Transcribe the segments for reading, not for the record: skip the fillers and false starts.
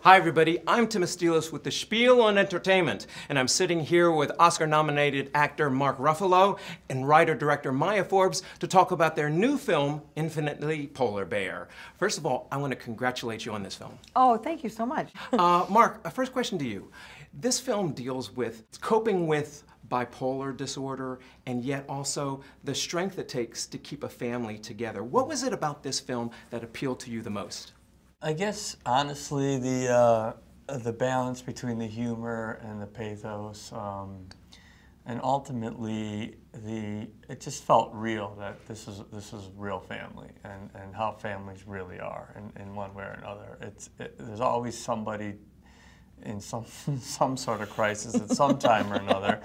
Hi everybody, I'm Tim Estiloz with the Spiel on Entertainment, and I'm sitting here with Oscar-nominated actor Mark Ruffalo and writer-director Maya Forbes to talk about their new film, Infinitely Polar Bear. First of all, I want to congratulate you on this film. Oh, thank you so much. Mark, a first question to you. This film deals with coping with bipolar disorder and yet also the strength it takes to keep a family together. What was it about this film that appealed to you the most? I guess, honestly, the balance between the humor and the pathos, and ultimately, it just felt real that this is real family and how families really are in one way or another. There's always somebody in some sort of crisis at some time or another,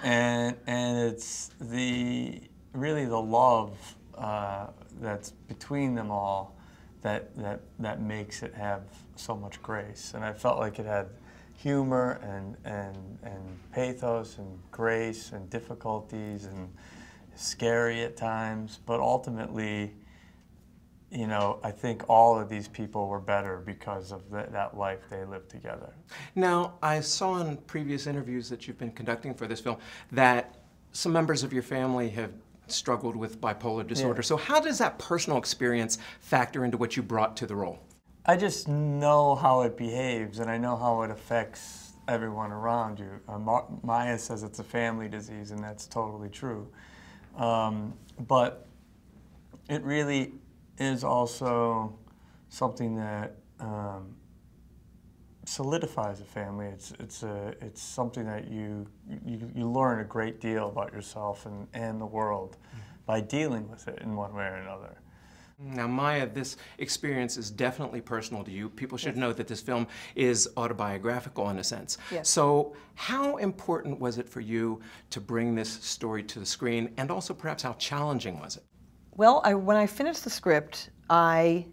and it's really the love that's between them all that makes it have so much grace. And I felt like it had humor and pathos and grace and difficulties and scary at times, but ultimately, you know, I think all of these people were better because of that life they lived together. Now, I saw in previous interviews that you've been conducting for this film that some members of your family have struggled with bipolar disorder. Yeah. So how does that personal experience factor into what you brought to the role? I just know how it behaves, and I know how it affects everyone around you. Maya says it's a family disease, and that's totally true. But it really is also something that solidifies a family. It's something that you learn a great deal about yourself and the world by dealing with it in one way or another. Now, Maya, this experience is definitely personal to you. People should know that this film is autobiographical in a sense. Yes. So how important was it for you to bring this story to the screen, and also perhaps how challenging was it? Well, when I finished the script, I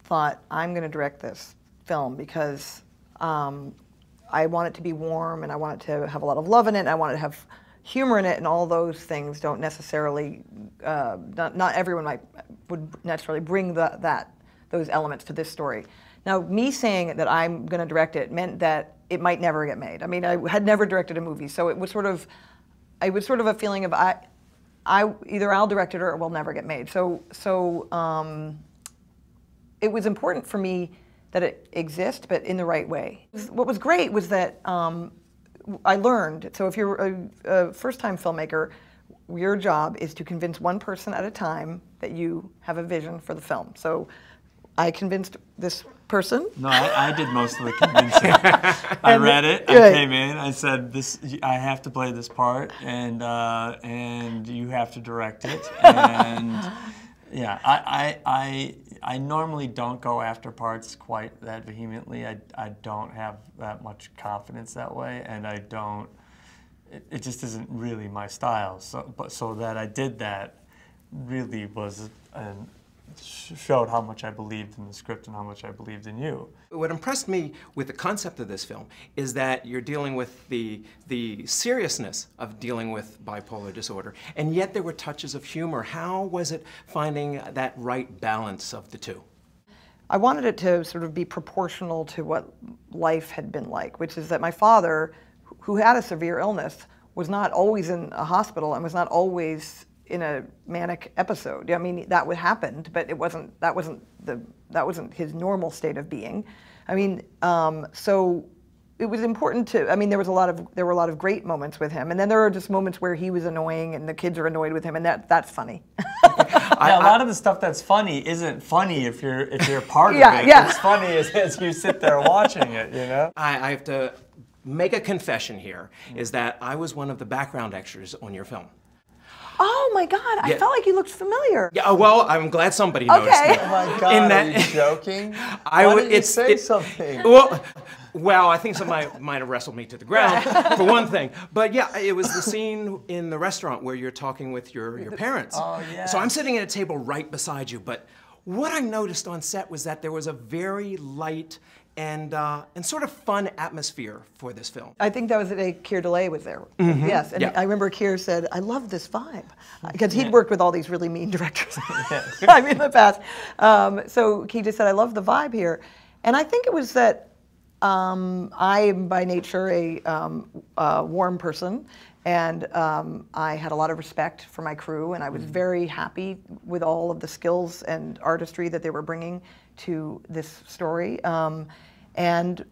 thought, I'm going to direct this film because I want it to be warm, and I want it to have a lot of love in it, and I want it to have humor in it, and all those things don't necessarily, not everyone would necessarily bring those elements to this story. Now, me saying that I'm going to direct it meant that it might never get made. I mean, I had never directed a movie, so it was sort of a feeling of either I'll direct it or it will never get made. So it was important for me that it exists, but in the right way. What was great was that I learned, so if you're a first-time filmmaker, your job is to convince one person at a time that you have a vision for the film. So I convinced this person. No, I did most of the convincing. I read it, I came in, I said, I have to play this part, and you have to direct it. And yeah, I normally don't go after parts quite that vehemently. I don't have that much confidence that way, and I don't. It just isn't really my style. So that I did that really was showed how much I believed in the script and how much I believed in you. What impressed me with the concept of this film is that you're dealing with the seriousness of dealing with bipolar disorder, and yet there were touches of humor. How was it finding that right balance of the two? I wanted it to sort of be proportional to what life had been like, which is that my father, who had a severe illness, was not always in a hospital and was not always in a manic episode. I mean, that would happen, but that wasn't his normal state of being. I mean, so it was important to. I mean, there were a lot of great moments with him, and then there are just moments where he was annoying and the kids are annoyed with him, and that's funny. Yeah, a lot of the stuff that's funny isn't funny if you're part of it. Yeah. It's funny as you sit there watching it. You know. I have to make a confession here, is that I was one of the background extras on your film. Oh my God! I felt like you looked familiar. Yeah, well, I'm glad somebody noticed me. Oh my God! Are you joking? Why did you say something? Well, I think somebody might have wrestled me to the ground for one thing. But yeah, it was the scene in the restaurant where you're talking with your parents. Oh yeah. So I'm sitting at a table right beside you. But what I noticed on set was that there was a very light and sort of fun atmosphere for this film. I think that was the day Keir Delay was there. Mm-hmm. Yes, and I remember Keir said, "I love this vibe," because he'd worked with all these really mean directors. I mean, in the past. So he just said, "I love the vibe here," and I think it was that I am by nature a warm person, and I had a lot of respect for my crew, and I was very happy with all of the skills and artistry that they were bringing to this story, and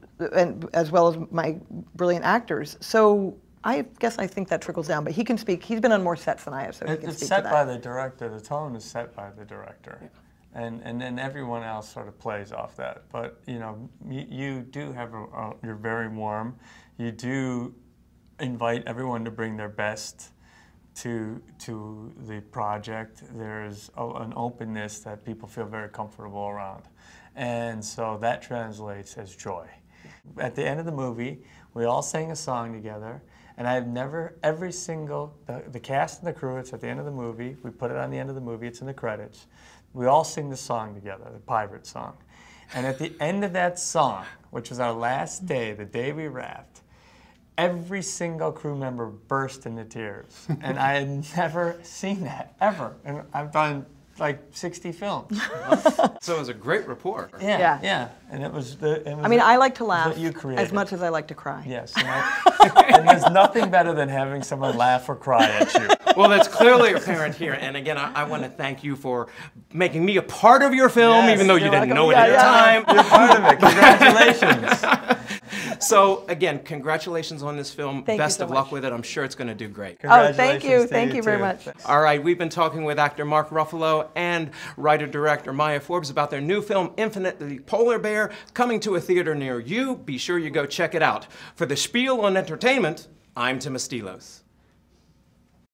as well as my brilliant actors. So I guess I think that trickles down, but he can speak. He's been on more sets than I have, so he can speak to that. It's set by the director. The tone is set by the director. Yeah. And then everyone else sort of plays off that. But you know, you do have you're very warm. You do invite everyone to bring their best to the project. There's an openness that people feel very comfortable around, and so that translates as joy. At the end of the movie, we all sang a song together. And I've never, every single, the cast and the crew, it's at the end of the movie. We put it on the end of the movie. It's in the credits. We all sing the song together, the pirate song. And at the end of that song, which was our last day, the day we wrapped, every single crew member burst into tears. And I had never seen that, ever. And I've done like 60 films. So it was a great rapport. Yeah. And it was I mean, I like to laugh you as much as I like to cry. Yes. And there's nothing better than having someone laugh or cry at you. Well, that's clearly apparent here. And again, I want to thank you for making me a part of your film, even though you didn't know it at the time. You're part of it. Congratulations. So again, congratulations on this film. Thank Best you so of luck much. with it. I'm sure it's going to do great. Oh, thank you. Thank you very much. All right, we've been talking with actor Mark Ruffalo and writer-director Maya Forbes about their new film, Infinitely Polar Bear, coming to a theater near you. Be sure you go check it out. For the spiel on entertainment, I'm Tim Estiloz.